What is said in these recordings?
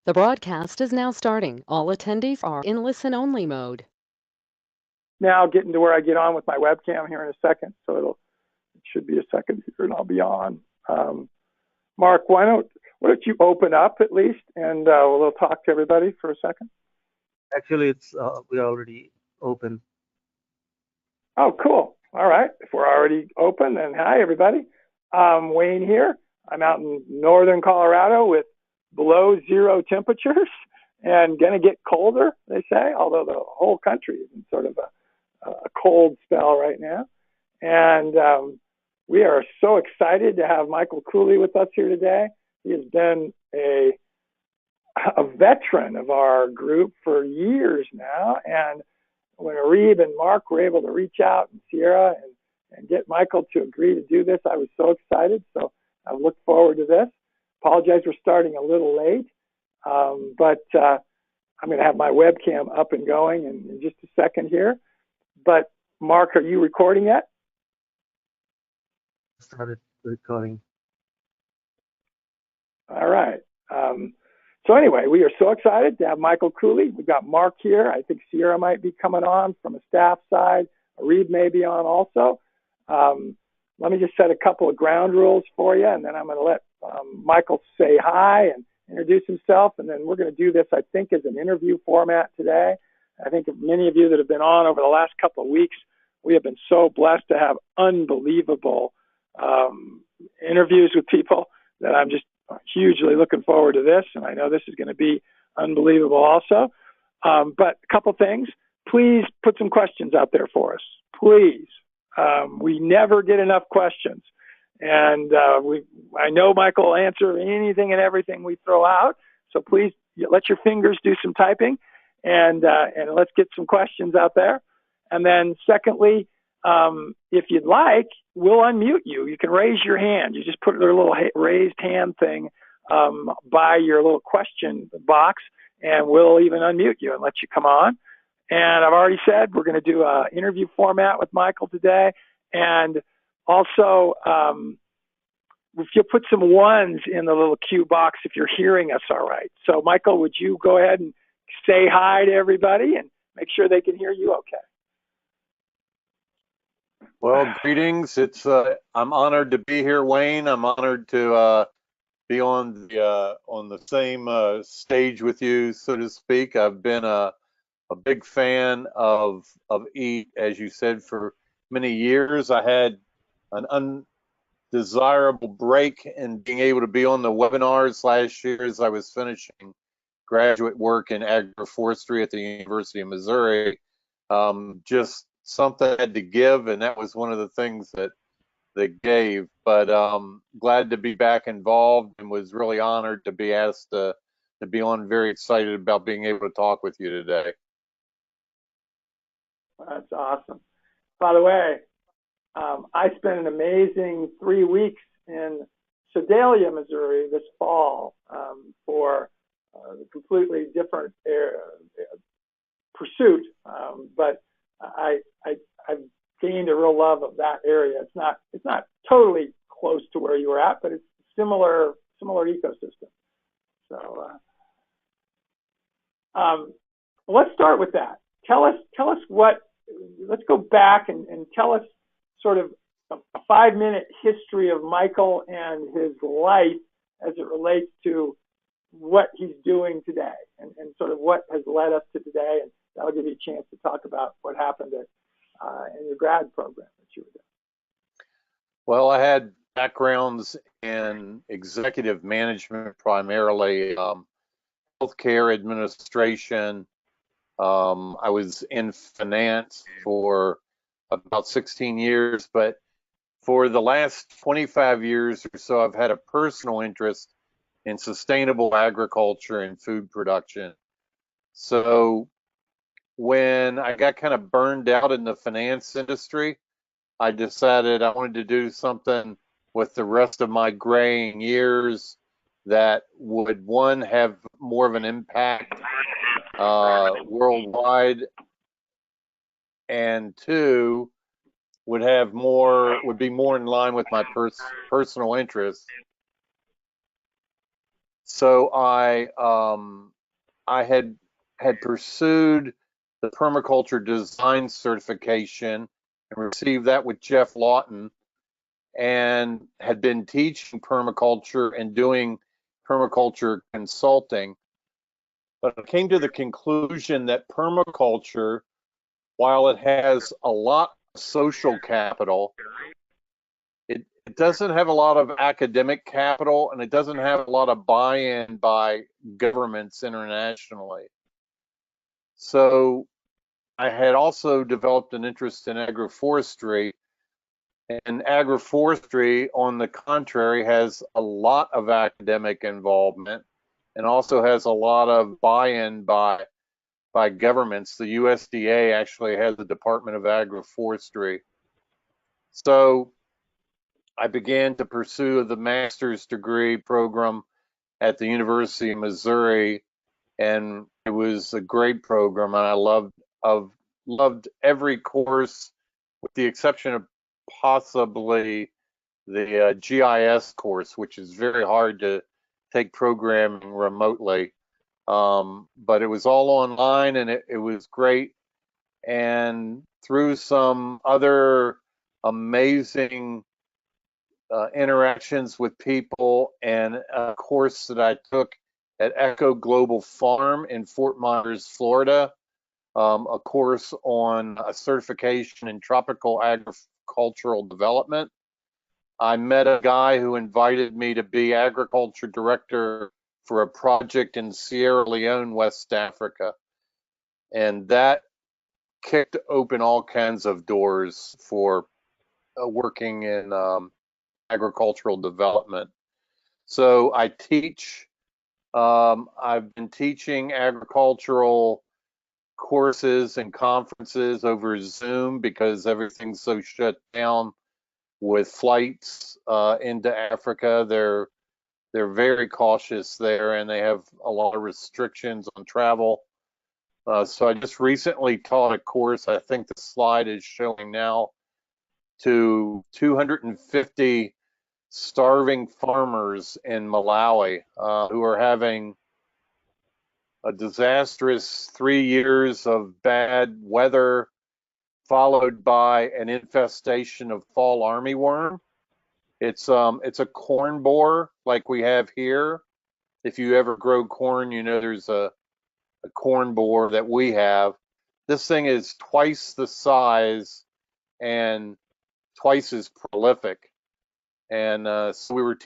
The broadcast is now starting. All attendees are in listen-only mode. Now getting to where I get on with my webcam here in a second, so it should be a second here and I'll be on. Mark, why don't you open up at least, and we'll talk to everybody for a second. Actually, it's we're already open. Oh, cool. All right. If we're already open, then hi, everybody. Wayne here. I'm out in northern Colorado with below zero temperatures and going to get colder, they say, although the whole country is in sort of a cold spell right now. And we are so excited to have Michael Cooley with us here today. He has been a veteran of our group for years now. And when Arib and Mark were able to reach out, and Sierra, and get Michael to agree to do this, I was so excited. So I look forward to this. Apologize for starting a little late, but I'm going to have my webcam up and going in just a second here. But Mark, are you recording yet? Started recording. All right. So anyway, we are so excited to have Michael Cooley. We've got Mark here. I think Sierra might be coming on from a staff side. Arib may be on also. Let me just set a couple of ground rules for you, and then I'm going to let Michael say hi and introduce himself, and then we're going to do this, I think, as an interview format today. I think of many of you that have been on over the last couple of weeks, we have been so blessed to have unbelievable interviews with people that I'm just hugely looking forward to this, and I know this is going to be unbelievable also. But a couple things. Please put some questions out there for us. Please. We never get enough questions. And I know Michael will answer anything and everything we throw out. So please let your fingers do some typing, and let's get some questions out there. And then secondly, if you'd like, we'll unmute you. You can raise your hand. You just put a little raised hand thing by your little question box, and we'll even unmute you and let you come on. And I've already said we're going to do an interview format with Michael today. And also, if you'll put some ones in the little cue box if you're hearing us all right. So, Michael, would you go ahead and say hi to everybody and make sure they can hear you okay? Well, greetings. I'm honored to be here, Wayne. I'm honored to be on the same stage with you, so to speak. I've been a big fan of EAT, as you said, for many years. I had an undesirable break in being able to be on the webinars last year as I was finishing graduate work in agroforestry at the University of Missouri. Just something I had to give, and that was one of the things that they gave. But glad to be back involved, and was really honored to be asked to be on. Very excited about being able to talk with you today. That's awesome. By the way, I spent an amazing 3 weeks in Sedalia, Missouri this fall for a completely different pursuit. But I've gained a real love of that area. It's not totally close to where you were at, but it's similar ecosystem. So let's start with that. Tell us what. Let's go back and tell us sort of a 5-minute history of Michael and his life as it relates to what he's doing today, and sort of what has led us to today. And that'll give you a chance to talk about what happened in your grad program that you were doing. Well, I had backgrounds in executive management, primarily healthcare administration. I was in finance for about 16 years, but for the last 25 years or so, I've had a personal interest in sustainable agriculture and food production. So when I got kind of burned out in the finance industry, I decided I wanted to do something with the rest of my graying years that would, one, have more of an impact worldwide, and two, would be more in line with my personal interests. So I had pursued the permaculture design certification and received that with Jeff Lawton, and had been teaching permaculture and doing permaculture consulting. But I came to the conclusion that permaculture, while it has a lot of social capital, it doesn't have a lot of academic capital, and it doesn't have a lot of buy-in by governments internationally. So I had also developed an interest in agroforestry, and agroforestry, on the contrary, has a lot of academic involvement and also has a lot of buy-in by governments. The USDA actually has the Department of Agroforestry. So I began to pursue the master's degree program at the University of Missouri, and it was a great program, and I loved every course, with the exception of possibly the GIS course, which is very hard to take programming remotely. But it was all online, and it was great. And through some other amazing interactions with people, and a course that I took at Echo Global Farm in Fort Myers, Florida, a course on a certification in tropical agricultural development. I met a guy who invited me to be agriculture director for a project in Sierra Leone, West Africa. And that kicked open all kinds of doors for working in agricultural development. So I teach, I've been teaching agricultural courses and conferences over Zoom because everything's so shut down with flights into Africa. They're very cautious there, and they have a lot of restrictions on travel. So I just recently taught a course, I think the slide is showing now, to 250 starving farmers in Malawi who are having a disastrous 3 years of bad weather, followed by an infestation of fall armyworm. It's a corn borer like we have here. If you ever grow corn, you know there's a corn borer that we have. This thing is twice the size and twice as prolific. And so we were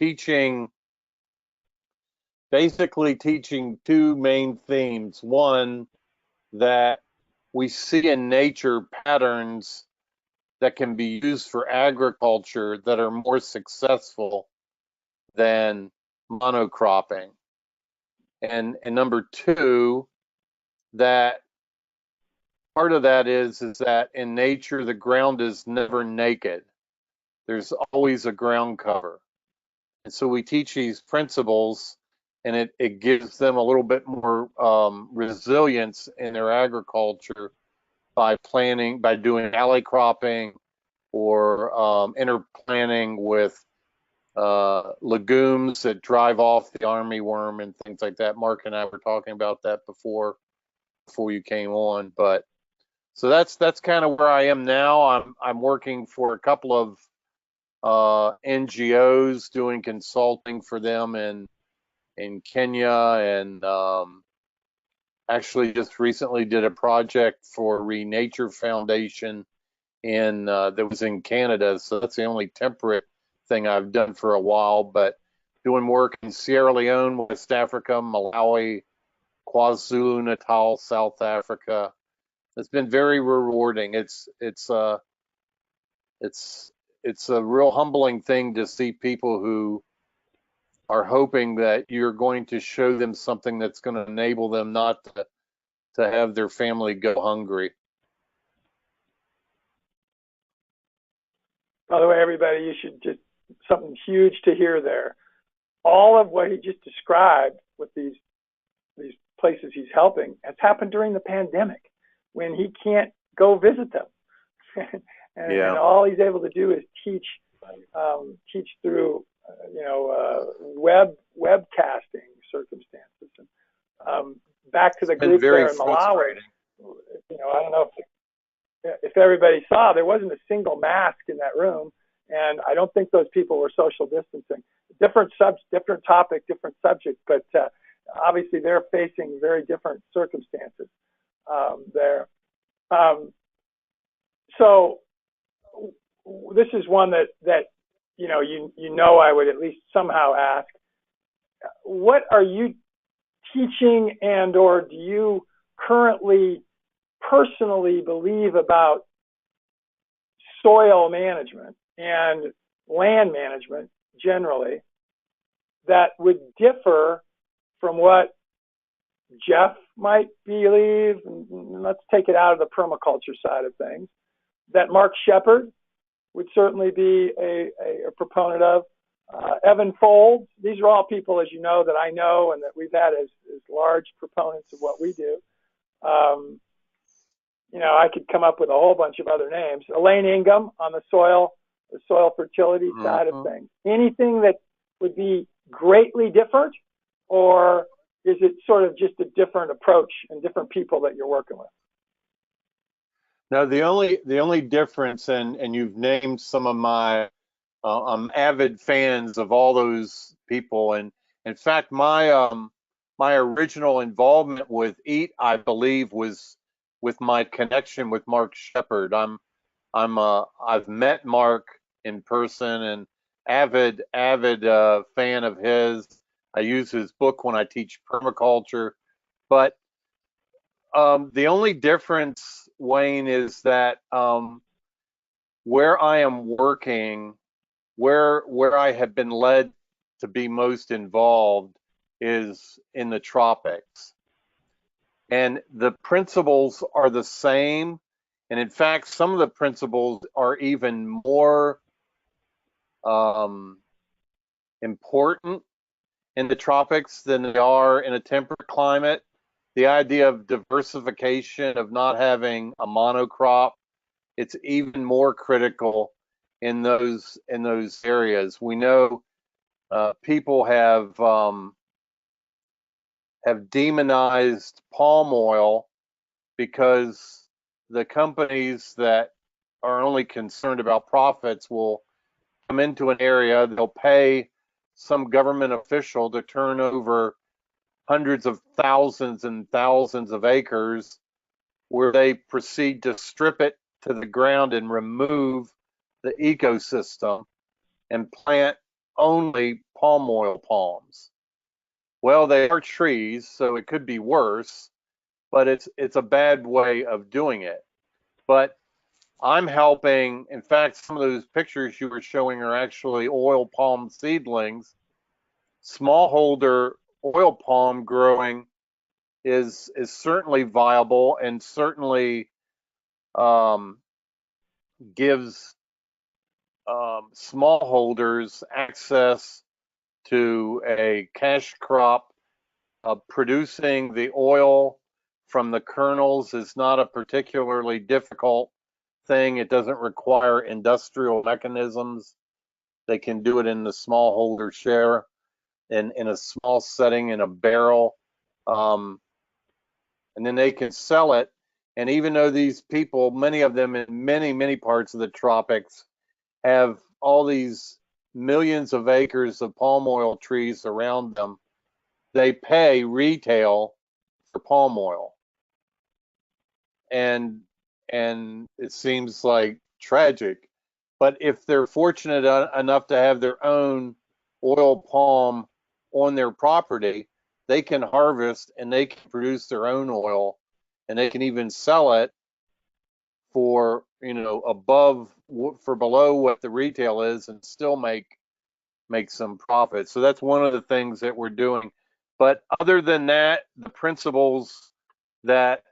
basically teaching two main themes. One, that we see in nature patterns that can be used for agriculture that are more successful than monocropping. And number two, that part of that is that in nature the ground is never naked. There's always a ground cover. And so we teach these principles, and it gives them a little bit more resilience in their agriculture by doing alley cropping, or interplanting with legumes that drive off the armyworm and things like that. Mark and I were talking about that before you came on. But so that's kind of where I am now. I'm working for a couple of NGOs, doing consulting for them in Kenya, and actually just recently did a project for Renature Foundation that was in Canada. So that's the only temperate thing I've done for a while, but doing work in Sierra Leone, West Africa, Malawi, KwaZulu-Natal, South Africa. It's been very rewarding. It's a real humbling thing to see people who are hoping that you're going to show them something that's going to enable them not to have their family go hungry. By the way, everybody, you should just, something huge to hear there. All of what he just described with these places he's helping has happened during the pandemic, when he can't go visit them. and all he's able to do is teach through webcasting. circumstances. And, back to the It's been group very there in Malawi, frustrating. I don't know if everybody saw, there wasn't a single mask in that room, and I don't think those people were social distancing. Different topic, different subject, but obviously they're facing very different circumstances there. So this is one that I would at least somehow ask, what are you teaching and or do you currently personally believe about soil management and land management generally that would differ from what Jeff might believe? And let's take it out of the permaculture side of things, that Mark Shepard would certainly be a proponent of. Evan Folds, these are all people, as you know, that I know and that we've had as large proponents of what we do. I could come up with a whole bunch of other names. Elaine Ingham on the soil fertility side of things. Anything that would be greatly different, or is it sort of just a different approach and different people that you're working with? Now, the only difference, and you've named some of my, I'm avid fans of all those people, and in fact, my original involvement with EAT, I believe, was with my connection with Mark Shepard. I've met Mark in person and avid fan of his. I use his book when I teach permaculture, but the only difference, Wayne, is that where I am working, where I have been led to be most involved is in the tropics. And the principles are the same. And in fact, some of the principles are even more important in the tropics than they are in a temperate climate. The idea of diversification, of not having a monocrop, it's even more critical in those areas. We know people have demonized palm oil because the companies that are only concerned about profits will come into an area, they'll pay some government official to turn over hundreds of thousands and thousands of acres, where they proceed to strip it to the ground and remove the ecosystem and plant only palm oil palms. Well, they are trees, so it could be worse, but it's a bad way of doing it. But I'm helping. In fact, some of those pictures you were showing are actually oil palm seedlings. Smallholder oil palm growing is certainly viable and certainly gives smallholders access to a cash crop. Producing the oil from the kernels is not a particularly difficult thing. It doesn't require industrial mechanisms. They can do it in the smallholder share in a small setting in a barrel. And then they can sell it. And even though these people, many of them in many parts of the tropics, have all these millions of acres of palm oil trees around them, they pay retail for palm oil. And it seems like tragic. But if they're fortunate enough to have their own oil palm on their property, they can harvest and they can produce their own oil, and they can even sell it for below what the retail is and still make some profit. So that's one of the things that we're doing. But other than that, the principles that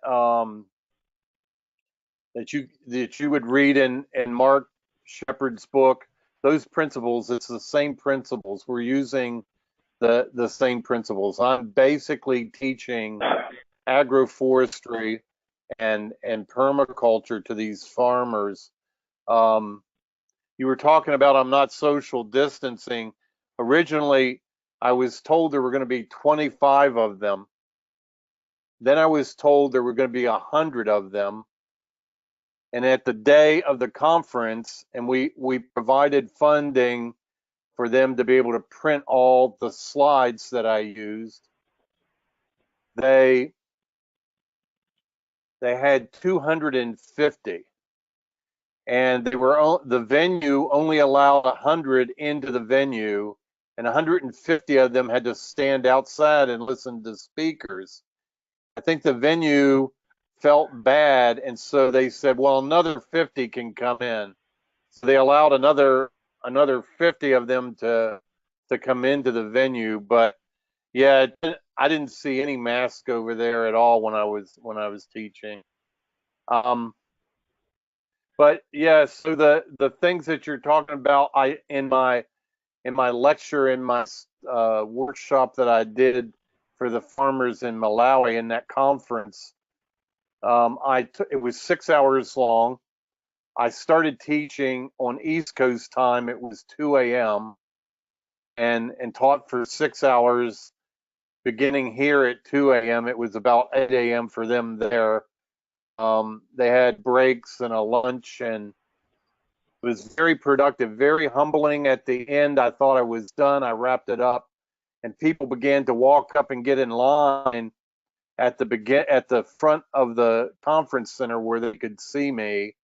that you would read in Mark Shepard's book, those principles, it's the same principles. We're using the same principles. I'm basically teaching agroforestry and permaculture to these farmers. You were talking about I'm not social distancing. Originally, I was told there were going to be 25 of them. Then I was told there were going to be 100 of them. And at the day of the conference, and we provided funding for them to be able to print all the slides that I used. They had 250, and the venue only allowed 100 into the venue, and 150 of them had to stand outside and listen to speakers. I think the venue felt bad, and so they said, well, another 50 can come in. So they allowed another 50 of them to come into the venue. But yeah, I didn't see any mask over there at all when I was teaching. But yeah, so the things that you're talking about, I in my lecture, in my workshop that I did for the farmers in Malawi in that conference, it was 6 hours long. I started teaching on East Coast time. It was 2 a.m. and taught for 6 hours, beginning here at 2 a.m. It was about 8 a.m. for them there. They had breaks and a lunch, and it was very productive, very humbling. At the end, I thought I was done. I wrapped it up, and people began to walk up and get in line at the front of the conference center where they could see me,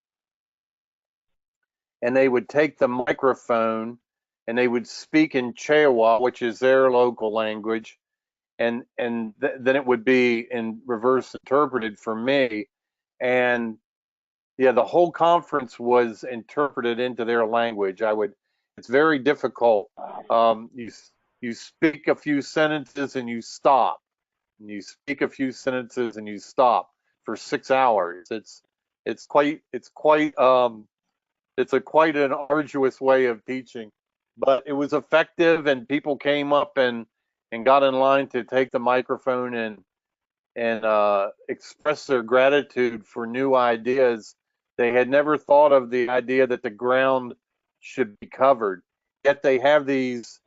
and they would take the microphone and they would speak in Chewa, which is their local language, and then it would be in reverse interpreted for me. And yeah, the whole conference was interpreted into their language. It's very difficult. You speak a few sentences and you stop, and you speak a few sentences and you stop for 6 hours. It's quite quite an arduous way of teaching, but it was effective, and people came up and got in line to take the microphone and express their gratitude for new ideas. They had never thought of the idea that the ground should be covered. Yet they have these,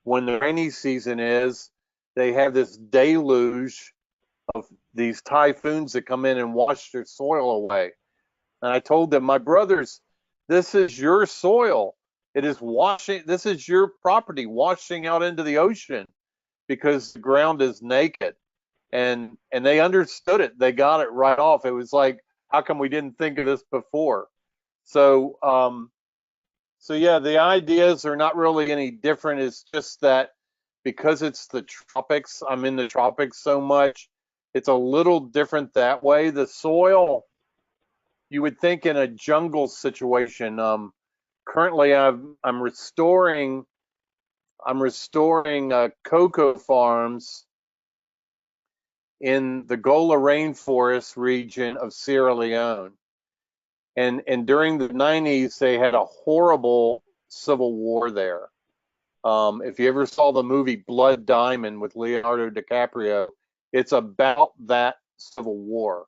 when the rainy season is, they have this deluge of these typhoons that come in and wash their soil away. And I told them, my brothers, this is your soil. It is washing, this is your property washing out into the ocean because the ground is naked. And they understood it. They got it right off. It was like, how come we didn't think of this before? So yeah, the ideas are not really any different. It's just that because it's the tropics, I'm in the tropics so much, it's a little different that way. The soil, you would think in a jungle situation. Currently, I'm restoring cocoa farms in the Gola rainforest region of Sierra Leone. And during the 90s, they had a horrible civil war there. If you ever saw the movie Blood Diamond with Leonardo DiCaprio, it's about that civil war.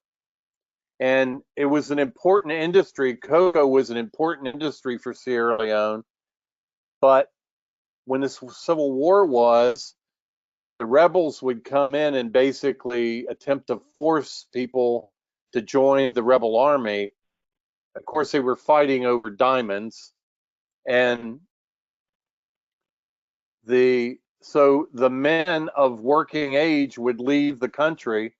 And it was an important industry. Cocoa was an important industry for Sierra Leone. But when this civil war was, the rebels would come in and basically attempt to force people to join the rebel army. Of course, they were fighting over diamonds, and so the men of working age would leave the country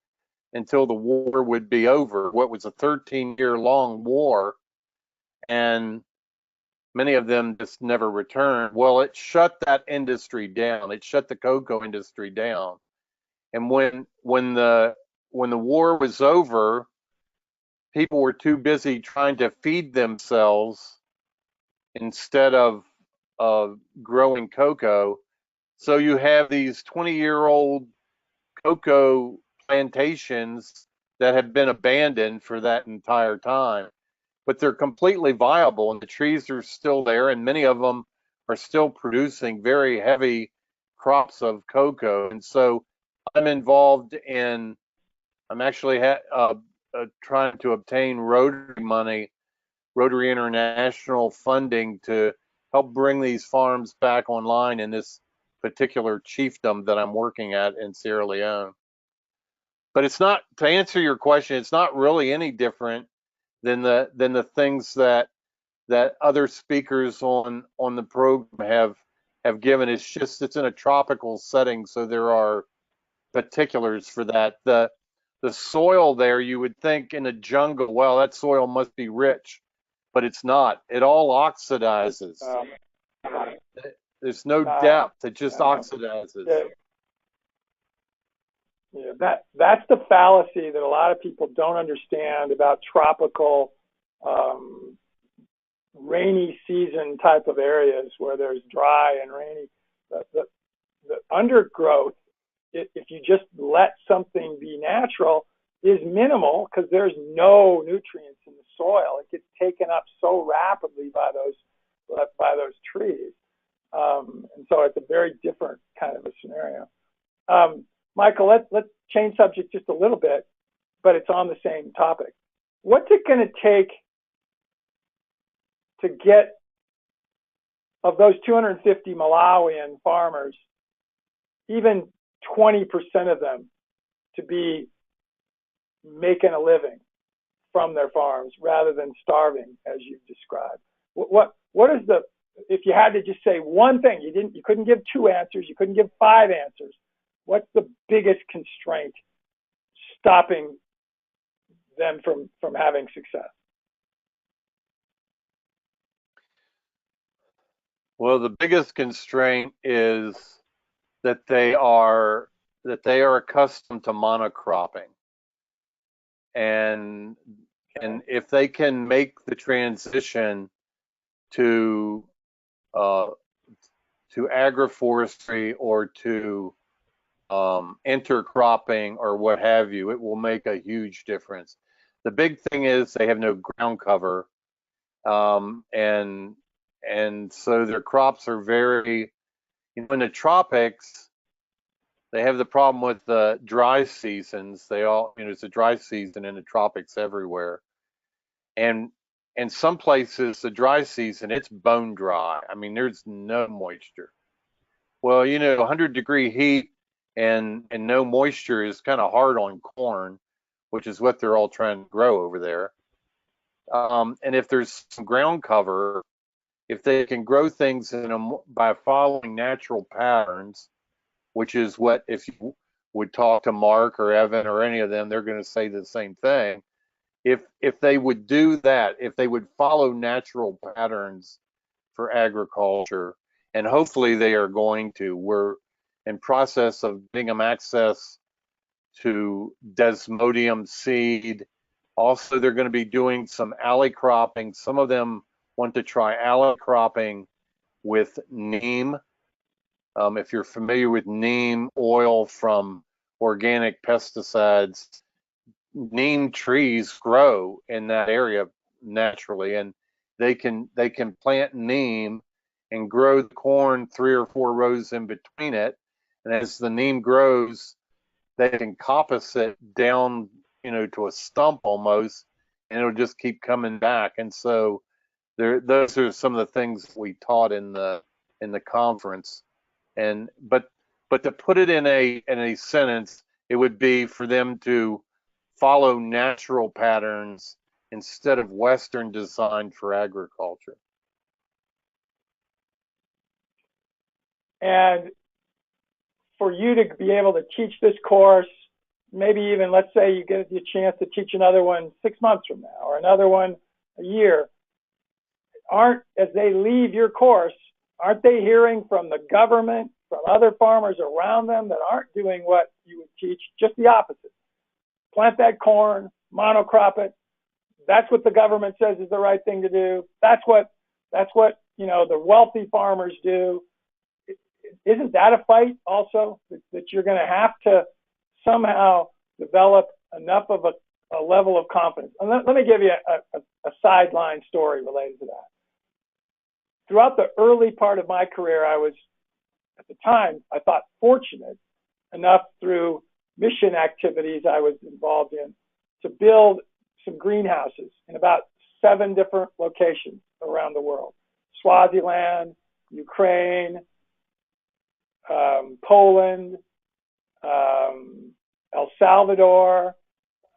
until the war would be over. What was a 13-year-long war, and many of them just never returned. Well, it shut that industry down. It shut the cocoa industry down. And when the war was over, people were too busy trying to feed themselves instead of growing cocoa. So you have these 20-year-old cocoa plantations that have been abandoned for that entire time, but they're completely viable, and the trees are still there, and many of them are still producing very heavy crops of cocoa. And so I'm involved in, I'm actually trying to obtain Rotary money, Rotary International funding, to help bring these farms back online in this particular chiefdom that I'm working at in Sierra Leone. But it's not, to answer your question, it's not really any different than the things that other speakers on the program have given. It's just it's in a tropical setting, so there are particulars for that. The soil there, you would think in a jungle, well, that soil must be rich, but it's not. It all oxidizes. There's no depth. It just oxidizes. That's the fallacy that a lot of people don't understand about tropical, rainy season type of areas where there's dry and rainy. The undergrowth, if you just let something be natural, is minimal because there's no nutrients in the soil. It gets taken up so rapidly by those trees, and so it's a very different kind of a scenario. Michael, let's change subject just a little bit, but it's on the same topic. What's it going to take to get, of those 250 Malawian farmers, even 20% of them to be making a living from their farms rather than starving, as you've described? What is the, if you had to just say one thing, you couldn't give two answers, you couldn't give five answers, what's the biggest constraint stopping them from having success? Well, the biggest constraint is that they are accustomed to monocropping, and if they can make the transition to agroforestry or to intercropping or what have you, it will make a huge difference. The big thing is they have no ground cover, and so their crops are very, in the tropics, they have the problem with the dry seasons. It's a dry season in the tropics everywhere, and some places the dry season, it's bone dry. I mean, there's no moisture. Well, 100-degree heat and no moisture is kind of hard on corn, which is what they're all trying to grow over there. And if there's some ground cover, if they can grow things by following natural patterns, which is what, if you would talk to Mark or Evan or any of them, they're going to say the same thing. If they would do that, if they would follow natural patterns for agriculture, and hopefully they are going to, we're in process of getting them access to desmodium seed. Also, they're going to be doing some alley cropping. Some of them want to try alley cropping with neem. If you're familiar with neem oil from organic pesticides, neem trees grow in that area naturally, and they can plant neem and grow the corn 3 or 4 rows in between it, and as the neem grows, they can coppice it down, to a stump almost, and it'll just keep coming back. And so those are some of the things we taught in the conference. But to put it in a sentence, it would be for them to follow natural patterns instead of Western design for agriculture. And for you to be able to teach this course, maybe even, let's say you get the chance to teach another one 6 months from now or another one a year, as they leave your course, aren't they hearing from the government, from other farmers around them that aren't doing what you would teach, just the opposite? Plant that corn, monocrop it. That's what the government says is the right thing to do. That's what the wealthy farmers do. Isn't that a fight also, that you're going to have to somehow develop enough of a level of confidence? And let me give you a sideline story related to that. Throughout the early part of my career, I was, at the time, I thought fortunate enough through mission activities I was involved in to build some greenhouses in about 7 different locations around the world: Swaziland, Ukraine, Poland, El Salvador,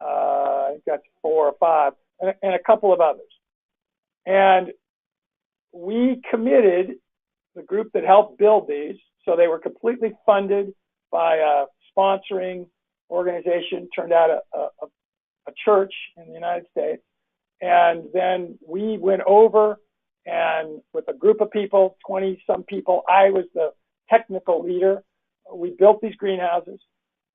I think that's 4 or 5, and a couple of others. And we committed, the group that helped build these, so they were completely funded by a sponsoring organization, turned out a church in the United States. And then we went over, and with a group of people, 20 some people, I was the technical leader. We built these greenhouses.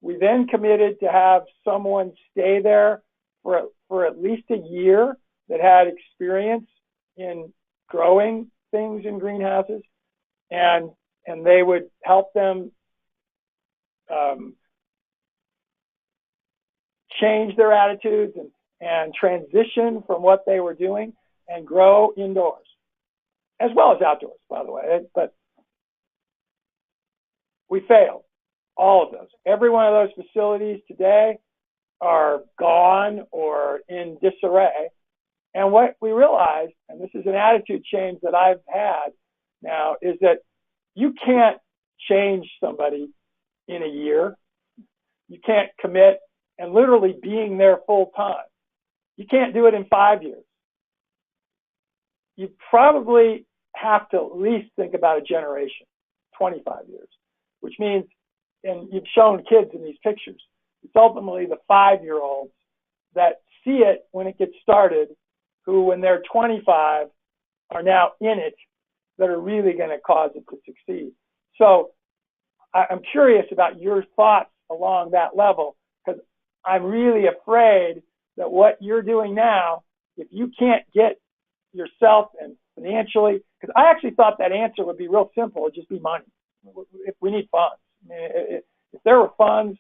We then committed to have someone stay there for at least a year that had experience in growing things in greenhouses, and they would help them change their attitudes and transition from what they were doing and grow indoors as well as outdoors, by the way. But we failed, all of those. Every one of those facilities today are gone or in disarray. And what we realized, and this is an attitude change that I've had now, is that you can't change somebody in a year. You can't commit and literally being there full time. You can't do it in 5 years. You probably have to at least think about a generation, 25 years, which means, and you've shown kids in these pictures, it's ultimately the 5-year-olds that see it when it gets started, who when they're 25 are now in it, that are really going to cause it to succeed. So I'm curious about your thoughts along that level, because I'm really afraid that what you're doing now, if you can't get yourself and financially, because I actually thought that answer would be real simple, it'd just be money. If we need funds. I mean, if there were funds,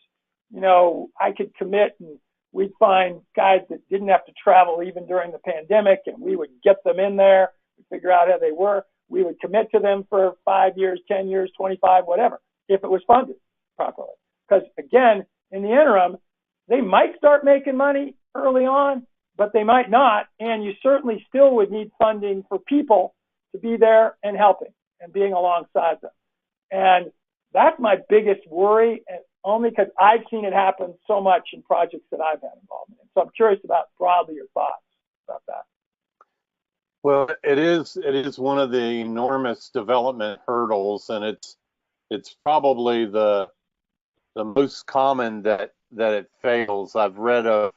you know, I could commit and we'd find guys that didn't have to travel even during the pandemic, and we would get them in there, figure out how they were. We would commit to them for 5 years, 10 years, 25, whatever, if it was funded properly. Because again, in the interim, they might start making money early on, but they might not. And you certainly still would need funding for people to be there and helping and being alongside them. And that's my biggest worry, and only because I've seen it happen so much in projects that I've had involvement in. So I'm curious about broadly your thoughts about that. Well, it is one of the enormous development hurdles, and it's probably the most common that it fails. I've read of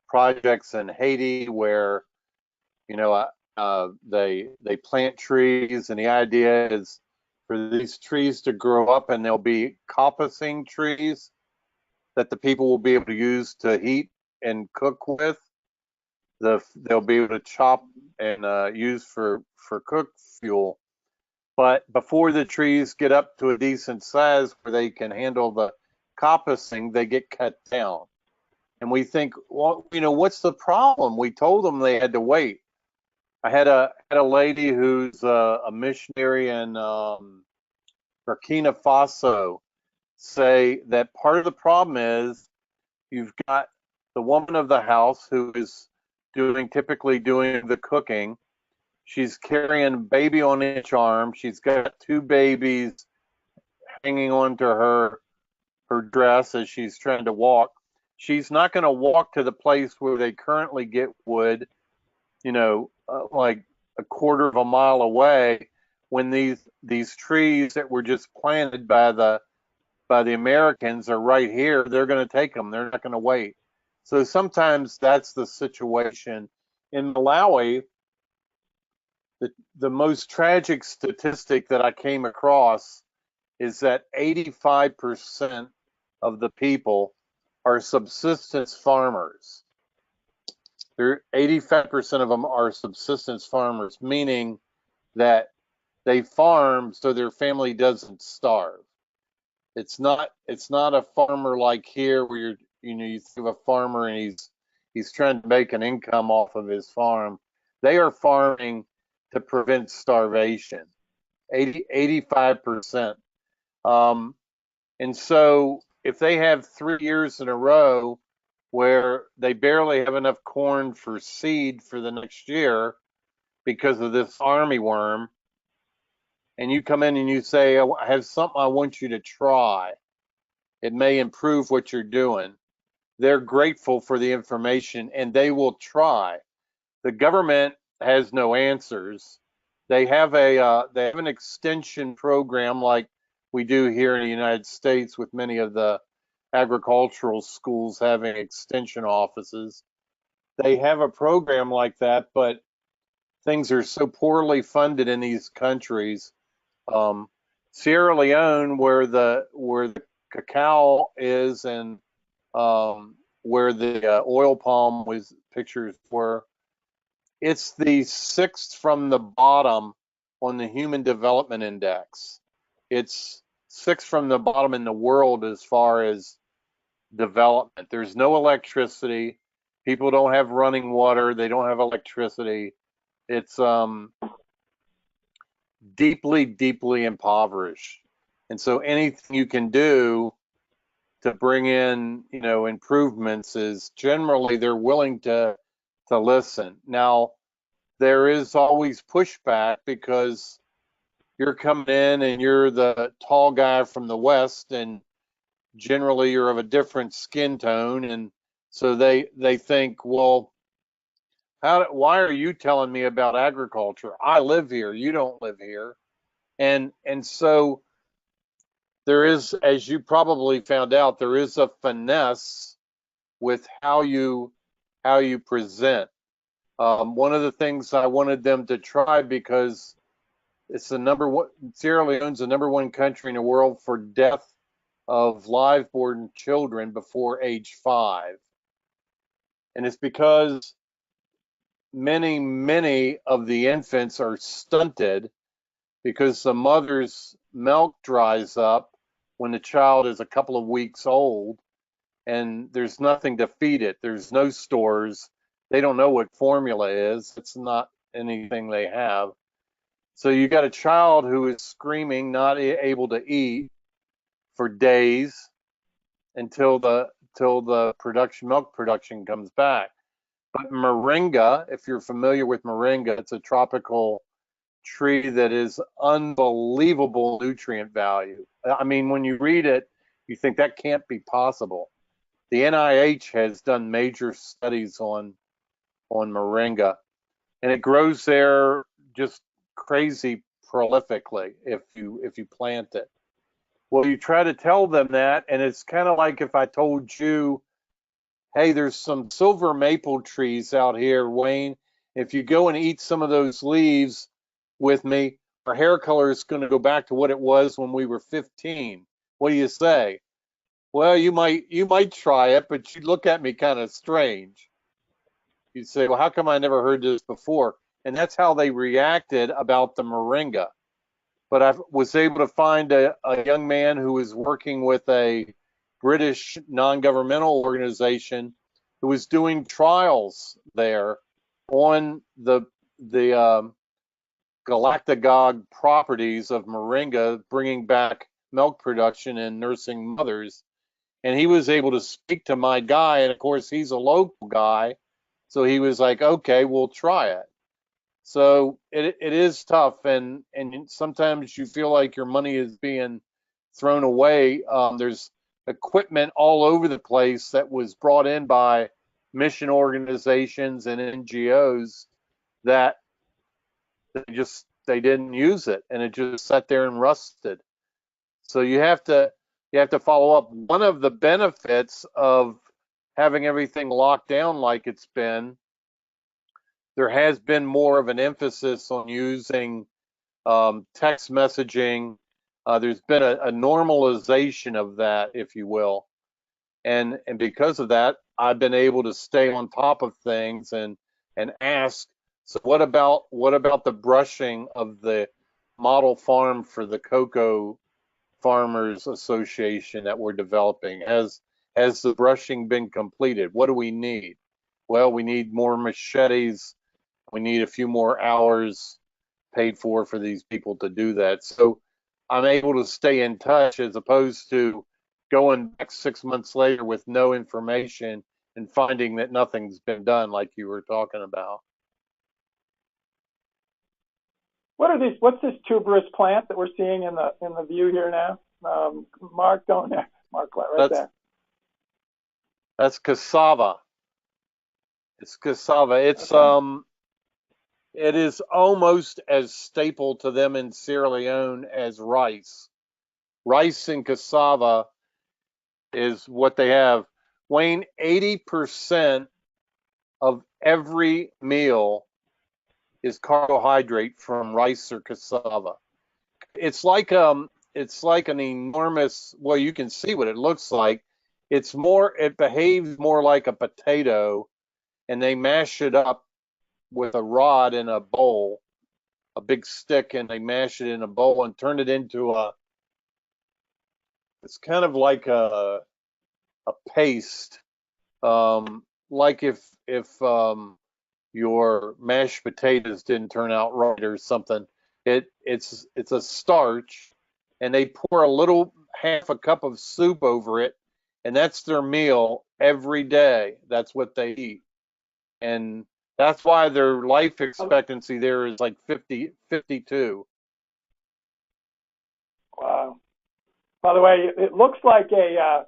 projects in Haiti where, you know, they plant trees, and the idea is for these trees to grow up, and they'll be coppicing trees that the people will be able to use to heat and cook with. They'll be able to chop and use for cook fuel. But before the trees get up to a decent size where they can handle the coppicing, they get cut down. And we think, well, you know, what's the problem? We told them they had to wait. I had a lady who's a missionary in Burkina Faso say that part of the problem is you've got the woman of the house who is typically doing the cooking. She's carrying baby on each arm. She's got 2 babies hanging onto her dress as she's trying to walk. She's not going to walk to the place where they currently get wood, you know, like a quarter of a mile away, when these trees that were just planted by the Americans are right here. They're going to take them. They're not going to wait. So sometimes that's the situation. In Malawi, the most tragic statistic that I came across is that 85% of the people are subsistence farmers. 85% of them are subsistence farmers, meaning that they farm so their family doesn't starve. It's not a farmer like here where you see a farmer and he's trying to make an income off of his farm. They are farming to prevent starvation. 85%. And so if they have 3 years in a row where they barely have enough corn for seed for the next year because of this army worm, and you come in and you say, I have something I want you to try. It may improve what you're doing. They're grateful for the information and they will try. The government has no answers. They have an extension program like we do here in the United States with many of the agricultural schools having extension offices. They have a program like that, but things are so poorly funded in these countries. Um, Sierra Leone, where the cacao is, and where the oil palm was pictures were, it's the sixth from the bottom on the Human Development Index. It's sixth from the bottom in the world as far as development. There's no electricity. People don't have running water. They don't have electricity. It's deeply, deeply impoverished. And so anything you can do to bring in, improvements is generally they're willing to listen. Now, there is always pushback because you're coming in and you're the tall guy from the West, and generally you're of a different skin tone, and so they think, well, why are you telling me about agriculture? I live here, you don't live here. And so there is, as you probably found out, there is a finesse with how you present. One of the things I wanted them to try, because it's the number one, Sierra Leone's the number one country in the world for death of live-born children before age 5. And it's because many, many of the infants are stunted because the mother's milk dries up when the child is a couple of weeks old, and there's nothing to feed it. There's no stores. They don't know what formula is. It's not anything they have. So you got a child who is screaming, not able to eat for days until the milk production comes back. But moringa, if you're familiar with moringa, it's a tropical tree that is unbelievable nutrient value. I mean, when you read it, you think that can't be possible. The NIH has done major studies on moringa, and it grows there just crazy prolifically if you plant it. Well, you try to tell them that, and it's kind of like if I told you, hey, there's some silver maple trees out here, Wayne. If you go and eat some of those leaves with me, our hair color is going to go back to what it was when we were 15. What do you say? Well, you might try it, but you'd look at me kind of strange. You'd say, well, how come I never heard this before? And that's how they reacted about the moringa. But I was able to find a young man who was working with a British non-governmental organization who was doing trials there on the galactagogue properties of moringa, bringing back milk production in nursing mothers. And he was able to speak to my guy, and of course he's a local guy, so he was like, okay, we'll try it. So it is tough, and sometimes you feel like your money is being thrown away. There's equipment all over the place that was brought in by mission organizations and NGOs that they didn't use it, and it just sat there and rusted. So you have to follow up. One of the benefits of having everything locked down like it's been, there has been more of an emphasis on using text messaging. There's been a normalization of that, if you will, and because of that, I've been able to stay on top of things and ask. So what about the brushing of the model farm for the cocoa farmers association that we're developing? Has the brushing been completed? What do we need? Well, we need more machetes. We need a few more hours paid for these people to do that. So I'm able to stay in touch as opposed to going back 6 months later with no information and finding that nothing's been done, like you were talking about. What are these? What's this tuberous plant that we're seeing in the view here now? Mark, don't there. Mark, right there. That's cassava. It's cassava. It's Okay. it is almost as staple to them in Sierra Leone as rice. Rice and cassava is what they have. Wayne, 80% of every meal is carbohydrate from rice or cassava. It's like an enormous, well, you can see what it looks like. It behaves more like a potato, and they mash it up with a rod in a bowl, a big stick, and they mash it in a bowl and turn it into it's kind of like a paste. Like if your mashed potatoes didn't turn out right or something, it's a starch, and they pour a little half a cup of soup over it, and that's their meal every day. That's what they eat, and that's why their life expectancy there is like 50, 52. Wow. By the way, it looks like a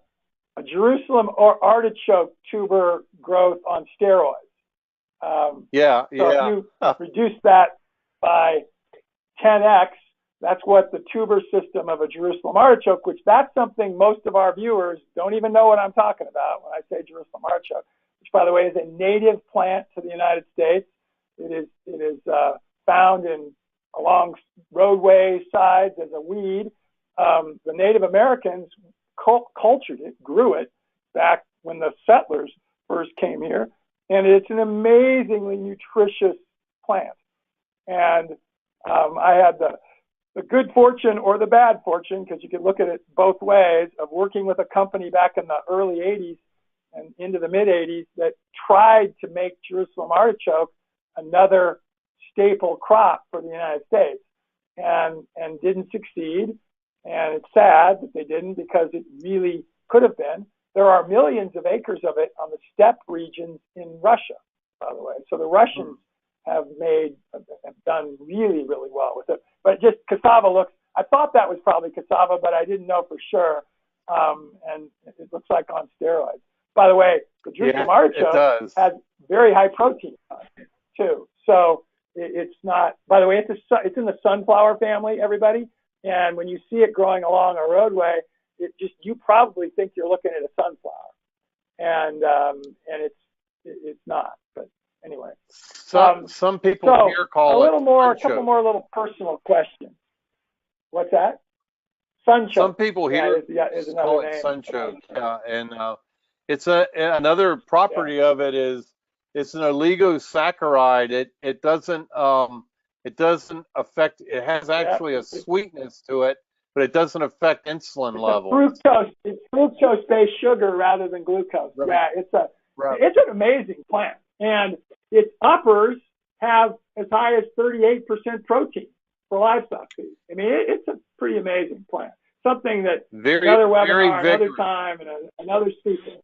Jerusalem or artichoke tuber growth on steroids. Yeah, So if yeah. you reduce that by 10x, that's what the tuber system of a Jerusalem artichoke, which that's something most of our viewers don't even know what I'm talking about when I say Jerusalem artichoke, which by the way is a native plant to the United States. It is found along roadway sides as a weed. The Native Americans cultured it, grew it back when the settlers first came here, and it's an amazingly nutritious plant. And I had the good fortune or the bad fortune, because you could look at it both ways, of working with a company back in the early 80s and into the mid 80s that tried to make Jerusalem artichoke another staple crop for the United States and didn't succeed. And it's sad that they didn't, because it really could have been. There are millions of acres of it on the steppe regions in Russia, by the way. So the Russians have done really, really well with it. But just cassava looks, I thought that was probably cassava, but I didn't know for sure. And it looks like on steroids. By the way, the Jerusalem artichoke has very high protein too. So it's not, by the way, it's in the sunflower family, everybody. And when you see it growing along a roadway, you probably think you're looking at a sunflower, and it's not. But anyway, Some people here call it a couple more little personal questions. What's that? Sunchoke. Some people here is call another it name. sunchoke. Yeah, and it's another property of it is it's an oligosaccharide. It doesn't affect. It has actually a sweetness to it, but it doesn't affect insulin levels. It's fructose-based sugar rather than glucose. Right. Yeah, it's an amazing plant, and its uppers have as high as 38% protein for livestock feed. I mean, it's a pretty amazing plant. Something that another webinar, another time, and another speaker.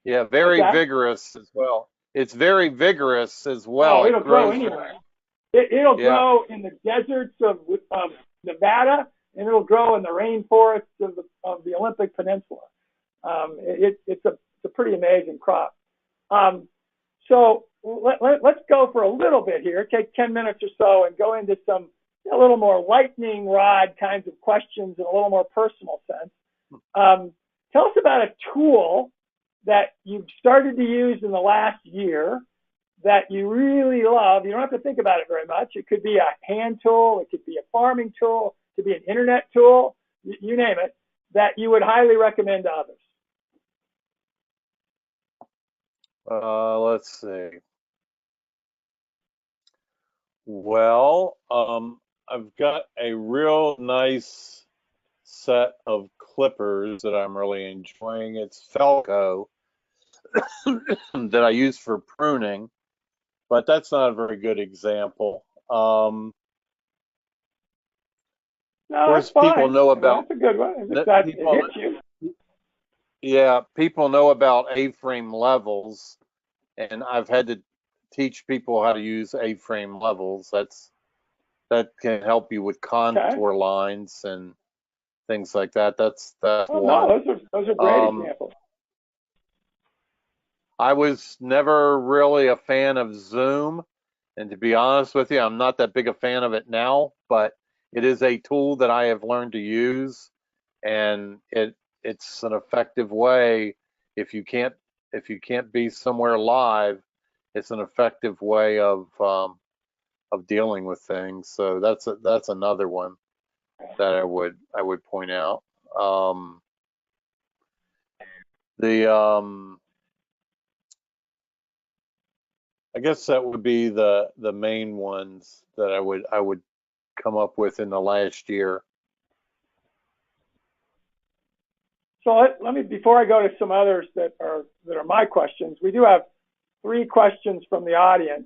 Yeah, very vigorous as well. It's very vigorous as well. Oh, it'll grow anywhere. It'll grow in the deserts of Nevada, and it'll grow in the rainforests of the Olympic Peninsula. It's a pretty amazing crop. So let's go for a little bit here, take 10 minutes or so, and go into a little more lightning rod kinds of questions in a little more personal sense. Tell us about a tool that you've started to use in the last year that you really love. You don't have to think about it very much. It could be a hand tool, it could be a farming tool, it could be an internet tool, you name it, that you would highly recommend to others. Let's see. Well, I've got a real nice set of clippers that I'm really enjoying. It's Felco that I use for pruning, but that's not a very good example. No, that's fine. People know about. That's a good one. It hits you. Yeah, people know about A-frame levels, and I've had to teach people how to use A-frame levels. that can help you with contour lines and things like that. That's Oh, one. no, those are great examples. I was never really a fan of Zoom, and to be honest with you, I'm not that big a fan of it now, but it is a tool that I have learned to use, and it's an effective way. If you can't be somewhere live, it's an effective way of dealing with things. So that's another one that I would point out. The I guess that would be the main ones that I would come up with in the last year. So let me, before I go to some others that are my questions, we do have 3 questions from the audience.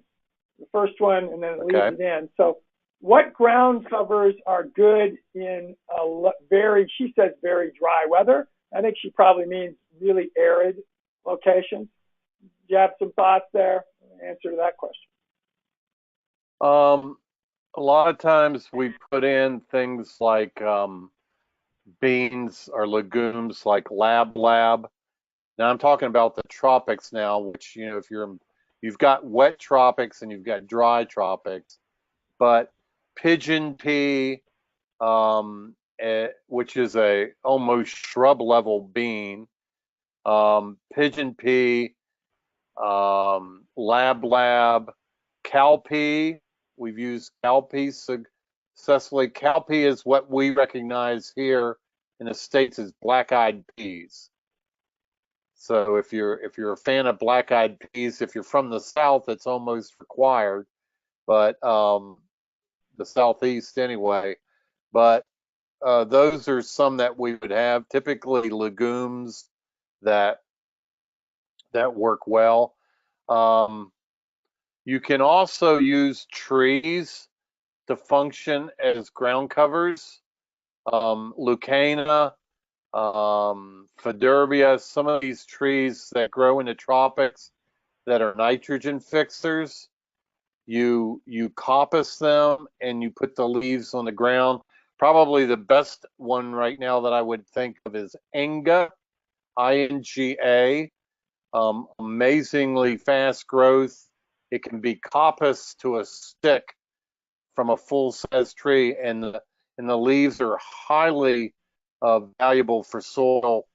The first one, and then it leads it in. So, what ground covers are good in she says very dry weather? I think she probably means really arid locations. Do you have some thoughts there? Answer to that question. A lot of times we put in things like beans or legumes like lab. Now I'm talking about the tropics now, which, you know, if you've got wet tropics and you've got dry tropics, but pigeon pea, which is a almost shrub level bean, pigeon pea, lab, cowpea. We've used cowpea successfully. Cowpea is what we recognize here in the States as black-eyed peas. So if you're a fan of black-eyed peas, if you're from the South, it's almost required, but the Southeast anyway. But those are some that we would have. Typically legumes that work well. You can also use trees to function as ground covers. Leucaena, Faderbia, some of these trees that grow in the tropics that are nitrogen fixers, you coppice them and you put the leaves on the ground. Probably the best one right now that I would think of is Inga, INGA. Amazingly fast growth. It can be coppiced to a stick from a full-size tree, and the leaves are highly valuable for soil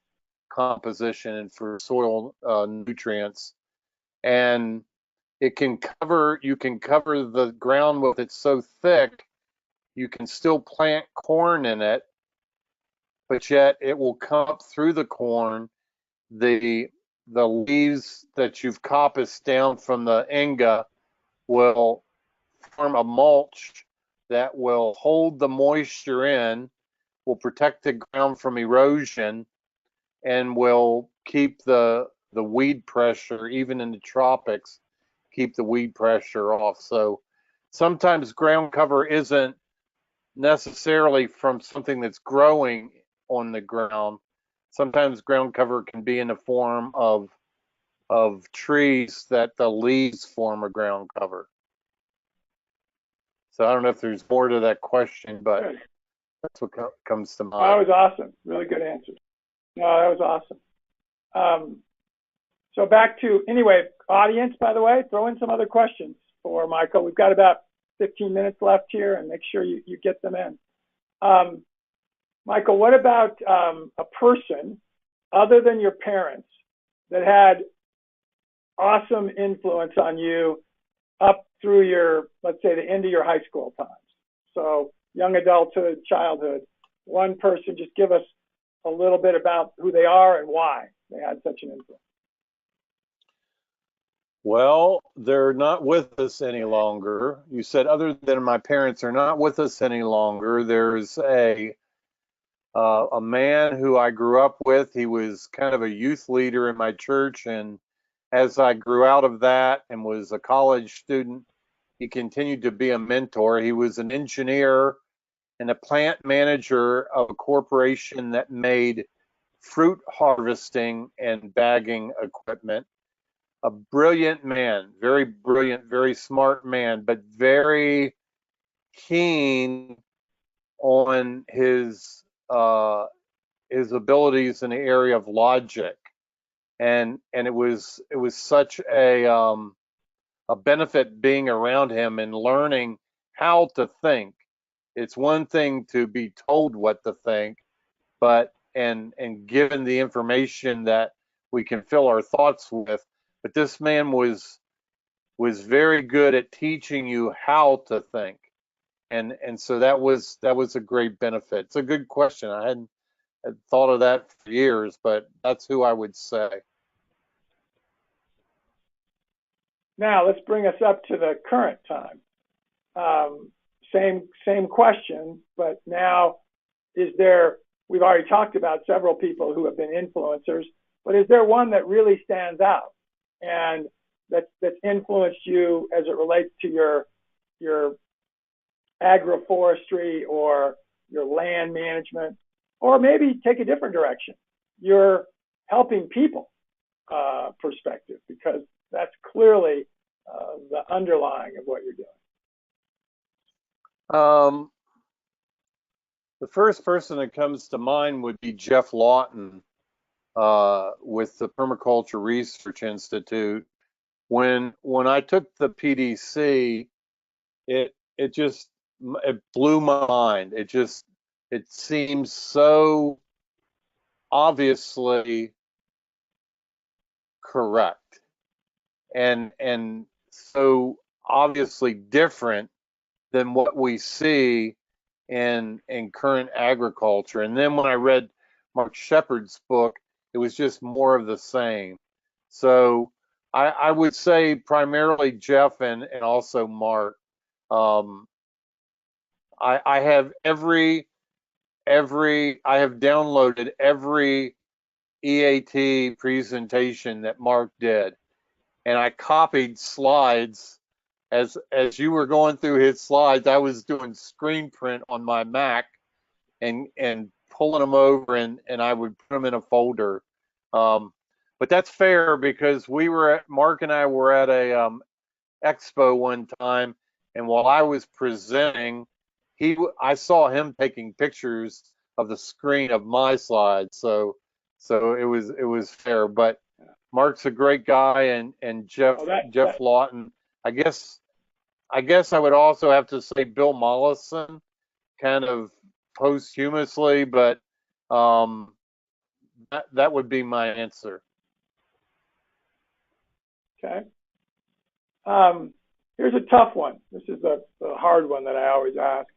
composition and for soil nutrients. And you can cover the ground with it so thick you can still plant corn in it, but yet it will come up through the corn. The leaves that you've coppiced down from the Inga will form a mulch that will hold the moisture in, will protect the ground from erosion, and will keep the weed pressure, even in the tropics, keep the weed pressure off. So sometimes ground cover isn't necessarily from something that's growing on the ground. Sometimes ground cover can be in the form of trees that the leaves form a ground cover. So I don't know if there's more to that question, but that's what comes to mind. That was awesome. Really good answers. No, that was awesome. So back to, anyway, audience, by the way, throw in some other questions for Michael. We've got about 15 minutes left here, and make sure you get them in. Michael, what about a person other than your parents that had awesome influence on you up through your, let's say, the end of your high school times? So young adulthood, childhood. One person, just give us a little bit about who they are and why they had such an influence. Well, they're not with us any longer. You said other than my parents are not with us any longer. There's a man who I grew up with. He was kind of a youth leader in my church, and as I grew out of that and was a college student, he continued to be a mentor. He was an engineer and a plant manager of a corporation that made fruit harvesting and bagging equipment. A brilliant man, very brilliant, very smart man, but very keen on his abilities in the area of logic, and it was such a benefit being around him and learning how to think. It's one thing to be told what to think, but and given the information that we can fill our thoughts with, but this man was very good at teaching you how to think, and so that was a great benefit. It's a good question. I hadn't had thought of that for years, but that's who I would say. Now let's bring us up to the current time. Same question, but now is there? We've already talked about several people who have been influencers, but is there one that really stands out and that's influenced you as it relates to your agroforestry or your land management, or maybe take a different direction, your helping people perspective, because that's clearly the underlying of what you're doing. The first person that comes to mind would be Jeff Lawton with the Permaculture Research Institute. When I took the PDC, it blew my mind. It seems so obviously correct and so obviously different than what we see in current agriculture. And then when I read Mark Shepard's book, it was just more of the same. So I would say primarily Jeff and also Mark. I have I have downloaded every EAT presentation that Mark did, and I copied slides as you were going through his slides. I was doing screen print on my Mac and pulling them over, and I would put them in a folder. But that's fair because Mark and I were at a expo one time, and while I was presenting, I saw him taking pictures of the screen of my slides. So it was fair. But Mark's a great guy, and Jeff Lawton. I guess I would also have to say Bill Mollison, kind of posthumously, but that would be my answer. Okay. Here's a tough one. This is the hard one that I always ask.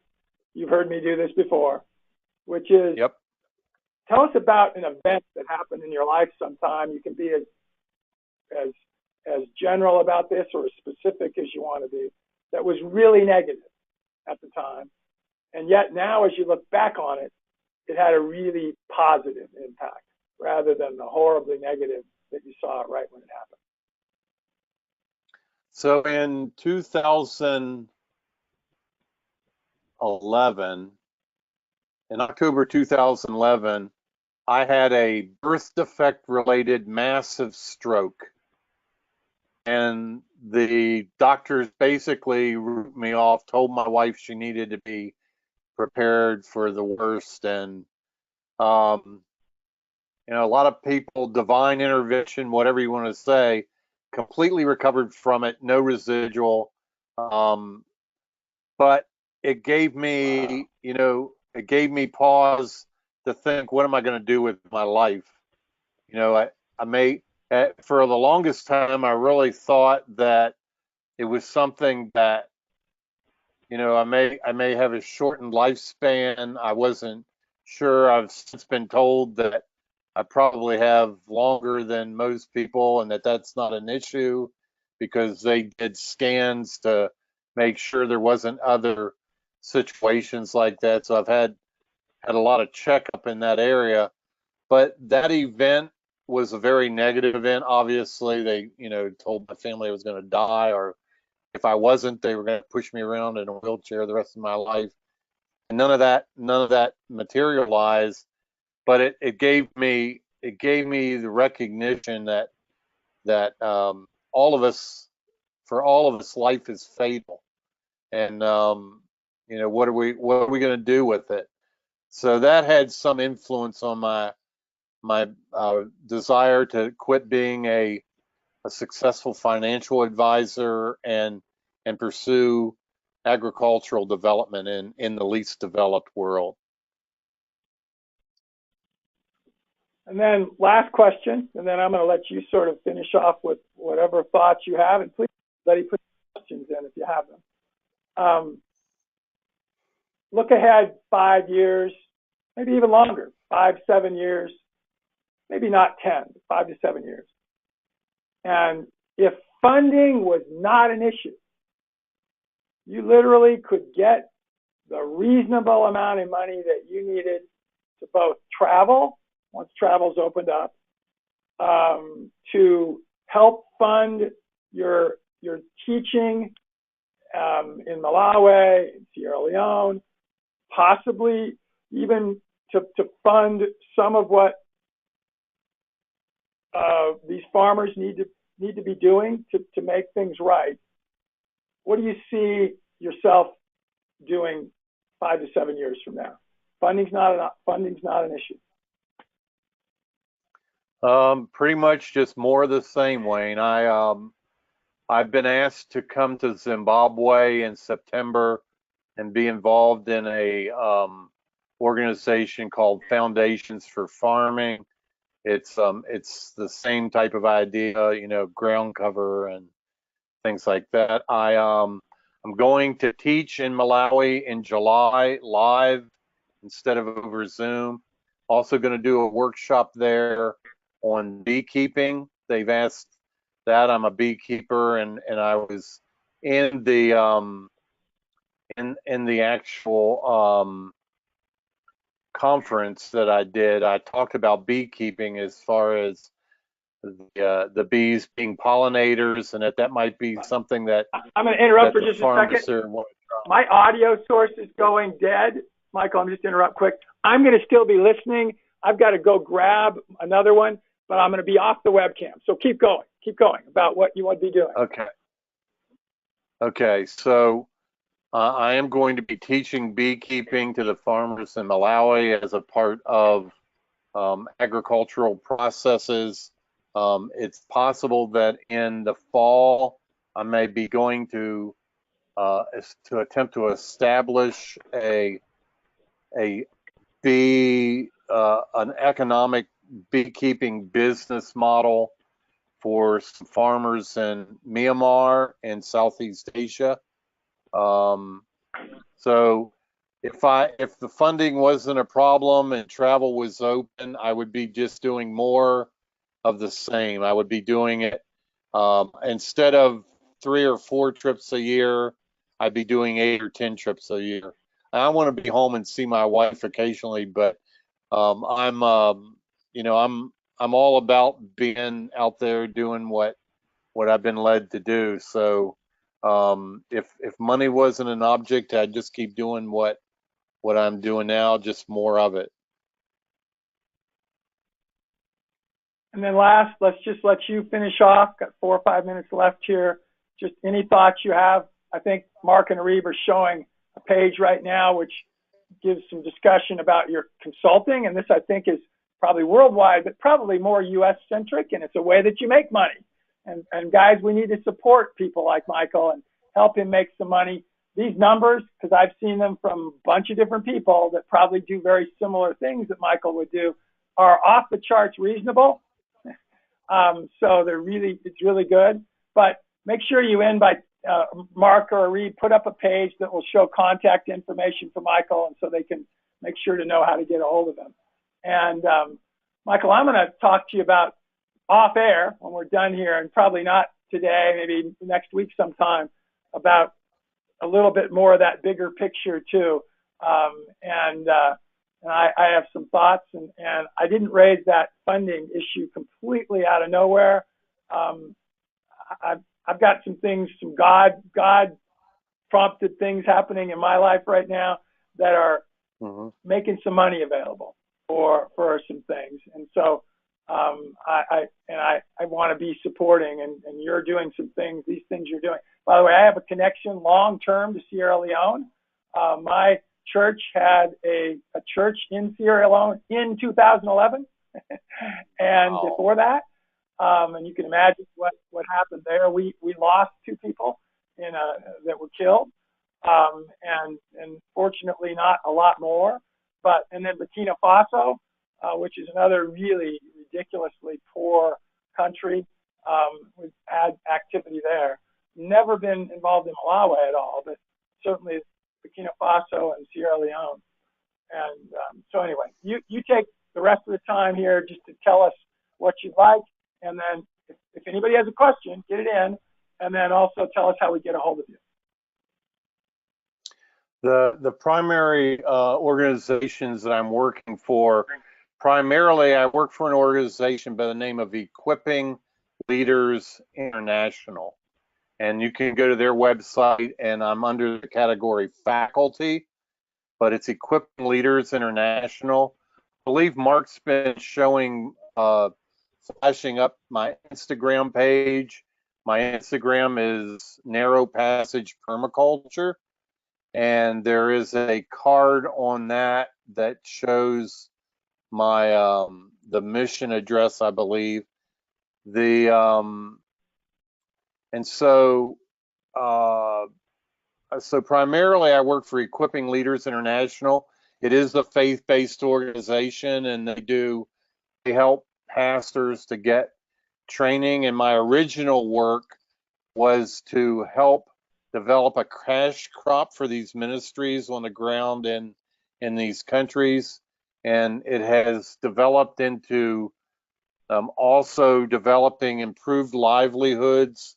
You've heard me do this before, which is, yep. Tell us about an event that happened in your life sometime. You can be as general about this or as specific as you want to be, that was really negative at the time. And yet now, as you look back on it, it had a really positive impact rather than the horribly negative that you saw right when it happened. So in 2011, in October 2011, I had a birth defect related massive stroke. And the doctors basically wrote me off, told my wife she needed to be prepared for the worst. And, a lot of people, divine intervention, whatever you want to say, completely recovered from it, no residual. But it gave me, it gave me pause to think, what am I going to do with my life? For the longest time, I really thought that it was something that, I may have a shortened lifespan. I wasn't sure. I've since been told that I probably have longer than most people, and that's not an issue because they did scans to make sure there wasn't other situations like that. So I've had a lot of checkup in that area. But that event was a very negative event. Obviously, they, told my family I was going to die, or if I wasn't, they were going to push me around in a wheelchair the rest of my life. And none of that materialized. But it gave me the recognition that all of us, life is fatal. And what are we going to do with it? So that had some influence on my desire to quit being a successful financial advisor and pursue agricultural development in the least developed world. And then last question, and then I'm going to let you sort of finish off with whatever thoughts you have, and please, Betty, put questions in if you have them. Look ahead 5 years, maybe even longer, 5, 7 years, maybe not 10, 5 to 7 years. And if funding was not an issue, you literally could get the reasonable amount of money that you needed to both travel, once travel's opened up, to help fund your teaching in Malawi, in Sierra Leone, possibly even to fund some of what these farmers need to be doing to make things right. What do you see yourself doing 5 to 7 years from now? Funding's not an issue. Pretty much just more of the same, Wayne. I've been asked to come to Zimbabwe in September and be involved in a organization called Foundations for Farming. It's the same type of idea, ground cover and things like that. I'm going to teach in Malawi in July live instead of over Zoom. Also going to do a workshop there on beekeeping. They've asked that. I'm a beekeeper, and I was in the in the actual conference that I did. I talked about beekeeping as far as the bees being pollinators, and that might be something that I'm going to interrupt for just a second. My audio source is going dead. Michael, I'm just interrupt quick. I'm going to still be listening. I've got to go grab another one, but I'm going to be off the webcam. So keep going about what you want to be doing. Okay. So I am going to be teaching beekeeping to the farmers in Malawi as a part of agricultural processes. It's possible that in the fall I may be going to attempt to establish an economic beekeeping business model for some farmers in Myanmar and Southeast Asia. So if the funding wasn't a problem and travel was open, I would be just doing more of the same. I would be doing it instead of 3 or 4 trips a year, I'd be doing 8 or 10 trips a year. I want to be home and see my wife occasionally, but I'm all about being out there doing what I've been led to do. So if money wasn't an object, I'd just keep doing what I'm doing now, just more of it. And then last, let's just let you finish off. Got 4 or 5 minutes left here. Just any thoughts you have. I think Mark and Arib are showing a page right now which gives some discussion about your consulting. And this, I think, is probably worldwide, but probably more U.S. centric. And it's a way that you make money. And guys, we need to support people like Michael and help him make some money. These numbers, because I've seen them from a bunch of different people that probably do very similar things that Michael would do, are off the charts reasonable. So it's really good. But make sure you invite Mark or Reed, put up a page that will show contact information for Michael, and so they can make sure to know how to get a hold of him. And Michael, I'm going to talk to you about off air when we're done here, and probably not today, maybe next week sometime, about a little bit more of that bigger picture too. And I have some thoughts, and I didn't raise that funding issue completely out of nowhere. I've got some things, some God prompted things happening in my life right now that are making some money available for some things. And so I want to be supporting, and you're doing some things, these things you're doing. By the way, I have a connection long term to Sierra Leone. My church had a church in Sierra Leone in 2011, and before that, and you can imagine what happened there. We lost 2 people that were killed, and fortunately not a lot more. But and then Burkina Faso, which is another really ridiculously poor country. We've had activity there. Never been involved in Malawi at all, but certainly Burkina Faso and Sierra Leone. And so anyway, you take the rest of the time here just to tell us what you'd like, and then if anybody has a question, get it in, and then also tell us how we get a hold of you. The primary organizations that I'm working for, primarily I work for an organization by the name of Equipping Leaders International. And you can go to their website, and I'm under the category faculty, but it's Equipping Leaders International. I believe Mark's been showing, flashing up my Instagram page. My Instagram is Narrow Passage Permaculture. And there is a card on that shows my the mission address, I believe. And so so primarily I work for Equipping Leaders International. It is a faith-based organization, and they help pastors to get training. And my original work was to help develop a cash crop for these ministries on the ground in these countries, and it has developed into also developing improved livelihoods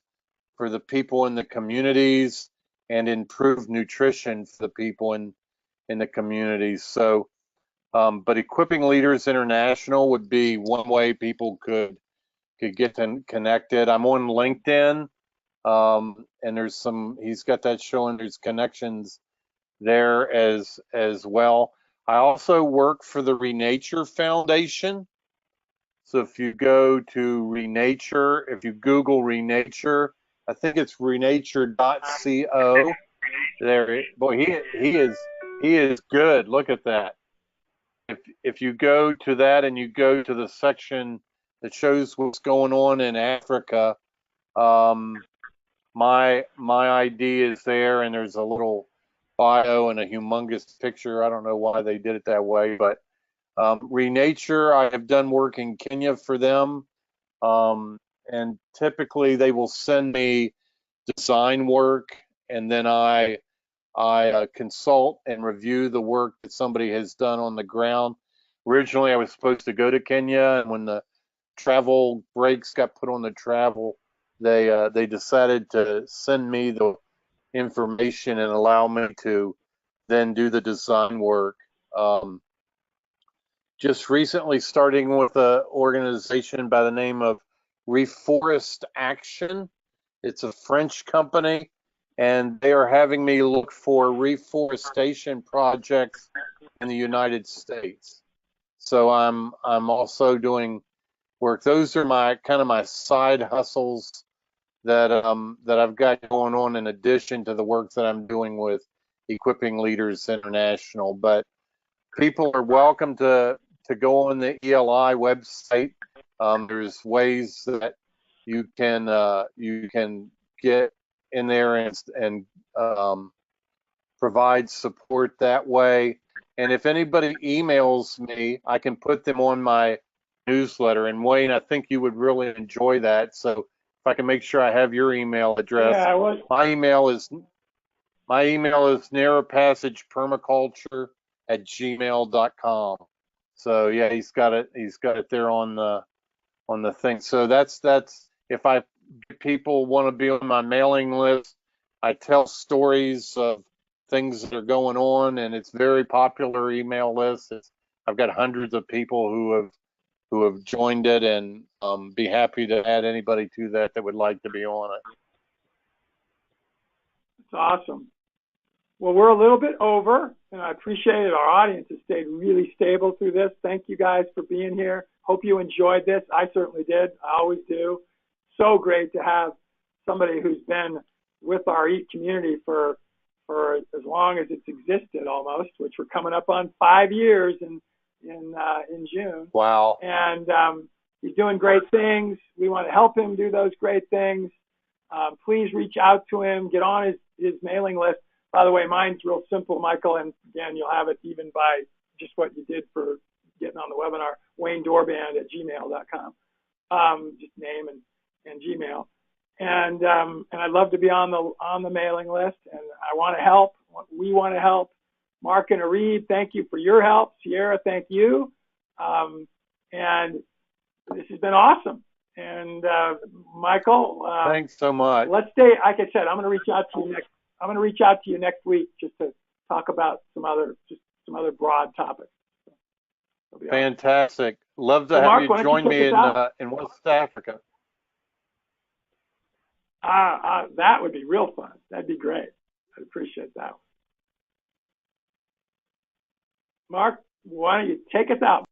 for the people in the communities and improved nutrition for the people in the communities. So, but Equipping Leaders International would be one way people could get connected. I'm on LinkedIn. And he's got that showing there's connections there as well. I also work for the Renature Foundation. So if you go to Renature, if you Google Renature, I think it's renature.co. Boy, he is good. Look at that. If you go to that and you go to the section that shows what's going on in Africa, my ID is there, and there's a little bio and a humongous picture. I don't know why they did it that way, but Renature, I have done work in Kenya for them, and typically they will send me design work, and then I consult and review the work that somebody has done on the ground. Originally, I was supposed to go to Kenya, and when the travel brakes got put on the travel, they decided to send me the information and allow me to then do the design work. Just recently starting with an organization by the name of Reforest Action. It's a French company, and they are having me look for reforestation projects in the United States. So I'm also doing work. Those are my kind of my side hustles that I've got going on in addition to the work that I'm doing with Equipping Leaders International. But people are welcome to go on the ELI website. There's ways that you can get in there and provide support that way. And if anybody emails me, I can put them on my newsletter. And Wayne, I think you would really enjoy that. So if I can make sure I have your email address. Yeah, my email is narrowpassagepermaculture@gmail.com. So yeah, he's got it there on the thing. So that's if people want to be on my mailing list, I tell stories of things that are going on, and it's very popular email list. I've got hundreds of people who have joined it, and be happy to add anybody to that would like to be on it. It's awesome. Well, we're a little bit over, and I appreciate it. Our audience has stayed really stable through this. Thank you guys for being here. Hope you enjoyed this. I certainly did. I always do. So great to have somebody who's been with our EAT community for for as long as it's existed almost, which we're coming up on 5 years in June. Wow. And he's doing great things. We want to help him do those great things. Please reach out to him, get on his mailing list. By the way, mine's real simple, Michael, and again, you'll have it even by just what you did for getting on the webinar, WayneDoorband@gmail.com. Just name and Gmail. And I'd love to be on the mailing list, and I want to help. We want to help. Mark and Areeb, thank you for your help. Sierra, thank you. And this has been awesome. And Michael, thanks so much. Let's stay. Like I said, I'm going to reach out to you next. I'm going to reach out to you next week just to talk about some other broad topics. Fantastic. Awesome. Love to so have Mark, you join me in West Africa. That would be real fun. That'd be great. I'd appreciate that. Mark, why don't you take us out?